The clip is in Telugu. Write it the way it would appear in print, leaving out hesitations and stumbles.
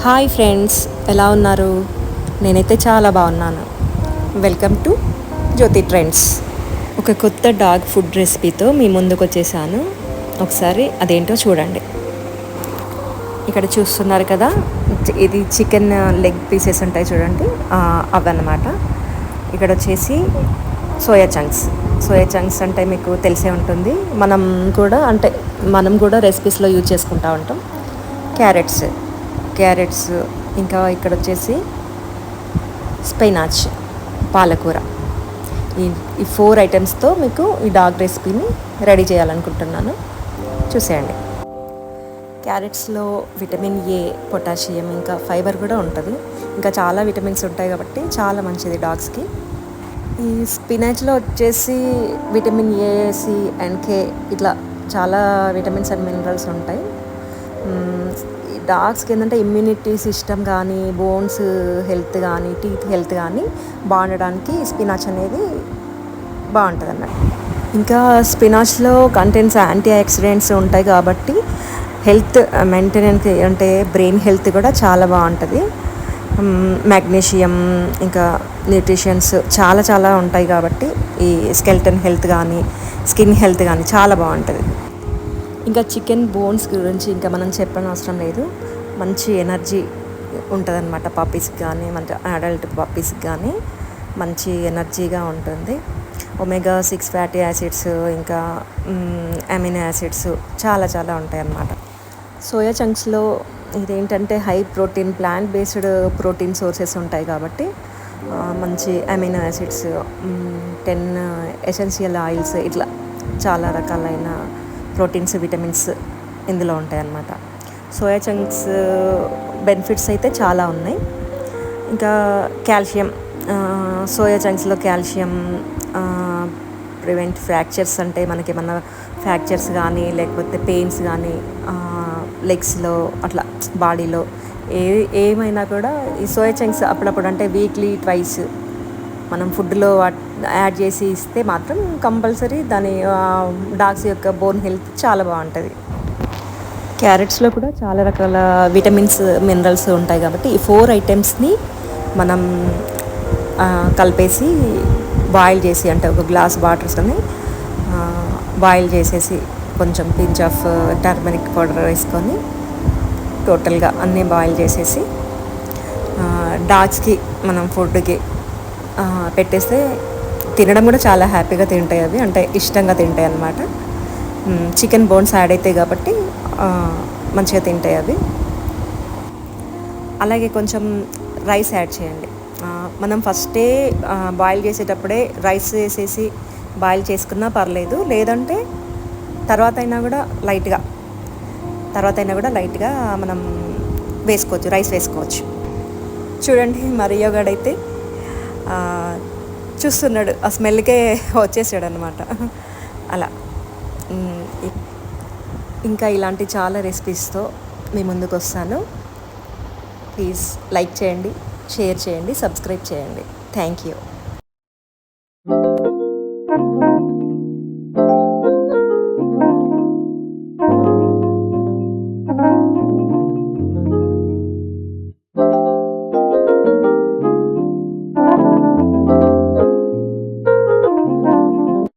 హాయ్ ఫ్రెండ్స్, ఎలా ఉన్నారు? నేనైతే చాలా బాగున్నాను. Welcome to Jyoti trends. ఒక కొత్త డాగ్ ఫుడ్ రెసిపీతో మీ ముందుకు వచ్చేసాను. ఒకసారి అదేంటో చూడండి. ఇక్కడ చూస్తున్నారు కదా, ఇది చికెన్ లెగ్ పీసెస్ ఉంటాయి చూడండి, అవన్నమాట. ఇక్కడ వచ్చేసి సోయా చంక్స్ అంటే మీకు తెలిసే ఉంటుంది. మనం కూడా రెసిపీస్లో యూజ్ చేసుకుంటూ ఉంటాం. క్యారెట్స్, ఇంకా ఇక్కడ వచ్చేసి స్పినాచ్, పాలకూర. ఈ 4 ఐటమ్స్తో మీకు ఈ డాగ్ రెసిపీని రెడీ చేయాలనుకుంటున్నాను. చూసేయండి. క్యారెట్స్లో విటమిన్ ఏ, పొటాషియం, ఇంకా ఫైబర్ కూడా ఉంటుంది. ఇంకా చాలా విటమిన్స్ ఉంటాయి కాబట్టి చాలా మంచిది డాగ్స్కి. ఈ స్పినాచ్లో వచ్చేసి vitamin A, C and K, ఇట్లా చాలా విటమిన్స్ అండ్ మినరల్స్ ఉంటాయి. డాగ్స్కి ఏంటంటే ఇమ్యూనిటీ సిస్టమ్ కానీ, బోన్స్ హెల్త్ కానీ, టీత్ హెల్త్ కానీ బాగుండడానికి స్పినాచ్ అనేది బాగుంటుంది అన్నట్టు. ఇంకా స్పినాచ్లో కంటెంట్స్ యాంటీ ఆక్సిడెంట్స్ ఉంటాయి కాబట్టి హెల్త్ మెయింటెనెన్స్ అంటే బ్రెయిన్ హెల్త్ కూడా చాలా బాగుంటుంది. మ్యాగ్నీషియం, ఇంకా న్యూట్రిషన్స్ చాలా ఉంటాయి కాబట్టి ఈ స్కెల్టన్ హెల్త్ కానీ, స్కిన్ హెల్త్ కానీ చాలా బాగుంటుంది. ఇంకా చికెన్ బోన్స్ గురించి ఇంకా మనం చెప్పనవసరం లేదు. మంచి ఎనర్జీ ఉంటుంది అన్నమాట. పప్పీస్కి కానీ, మంచి అడల్ట్ పప్పీస్కి కానీ మంచి ఎనర్జీగా ఉంటుంది. ఒమేగా 6 ఫ్యాటీ యాసిడ్స్, ఇంకా అమినో యాసిడ్స్ చాలా ఉంటాయి అన్నమాట. సోయా చంక్స్లో ఇదేంటంటే high protein, plant based protein sources ఉంటాయి కాబట్టి మంచి అమినో యాసిడ్స్, 10 ఎసెన్షియల్ ఆయిల్స్, ఇట్లా చాలా రకాలైన ప్రోటీన్స్, విటమిన్స్ ఇందులో ఉంటాయి అన్నమాట. సోయా చంక్స్ బెనిఫిట్స్ అయితే చాలా ఉన్నాయి. ఇంకా కాల్షియం, సోయా చంక్స్లో కాల్షియం ప్రివెంట్ ఫ్రాక్చర్స్, అంటే మనకి ఏమన్నా ఫ్రాక్చర్స్ కానీ లేకపోతే పెయిన్స్ కానీ లెగ్స్లో అట్లా బాడీలో ఏమైనా కూడా ఈ సోయా చంక్స్ అప్పుడప్పుడు అంటే వీక్లీ ట్వైస్ మనం ఫుడ్లో యాడ్ చేసి ఇస్తే మాత్రం కంపల్సరీ దాని డాగ్స్ యొక్క బోన్ హెల్త్ చాలా బాగుంటుంది. క్యారెట్స్లో కూడా చాలా రకాల విటమిన్స్, మినరల్స్ ఉంటాయి కాబట్టి ఈ 4 ఐటమ్స్ని మనం కలిపేసి బాయిల్ చేసి, అంటే ఒక గ్లాస్ వాటర్స్ని బాయిల్ చేసేసి కొంచెం పించ్ ఆఫ్ టర్మరిక్ పౌడర్ వేసుకొని టోటల్గా అన్నీ బాయిల్ చేసేసి డాగ్స్కి మనం ఫుడ్కి పెట్టేస్తే తినడం కూడా చాలా హ్యాపీగా తింటాయి. అవి అంటే ఇష్టంగా తింటాయి అన్నమాట. చికెన్ బోన్స్ యాడ్ అవుతాయి కాబట్టి మంచిగా తింటాయి అవి. అలాగే కొంచెం రైస్ యాడ్ చేయండి. మనం ఫస్టే బాయిల్ చేసేటప్పుడే రైస్ వేసేసి బాయిల్ చేసుకున్నా పర్లేదు, లేదంటే తర్వాత అయినా కూడా లైట్గా మనం వేసుకోవచ్చు, రైస్ వేసుకోవచ్చు. చూడండి, మరియో గడైతే చూస్తున్నాడు, ఆ స్మెల్కే వచ్చేసాడు అనమాట. అలా ఇంకా ఇలాంటి చాలా రెసిపీస్తో మీ ముందుకు వస్తాను. ప్లీజ్ లైక్ చేయండి, షేర్ చేయండి, సబ్స్క్రైబ్ చేయండి. Thank you.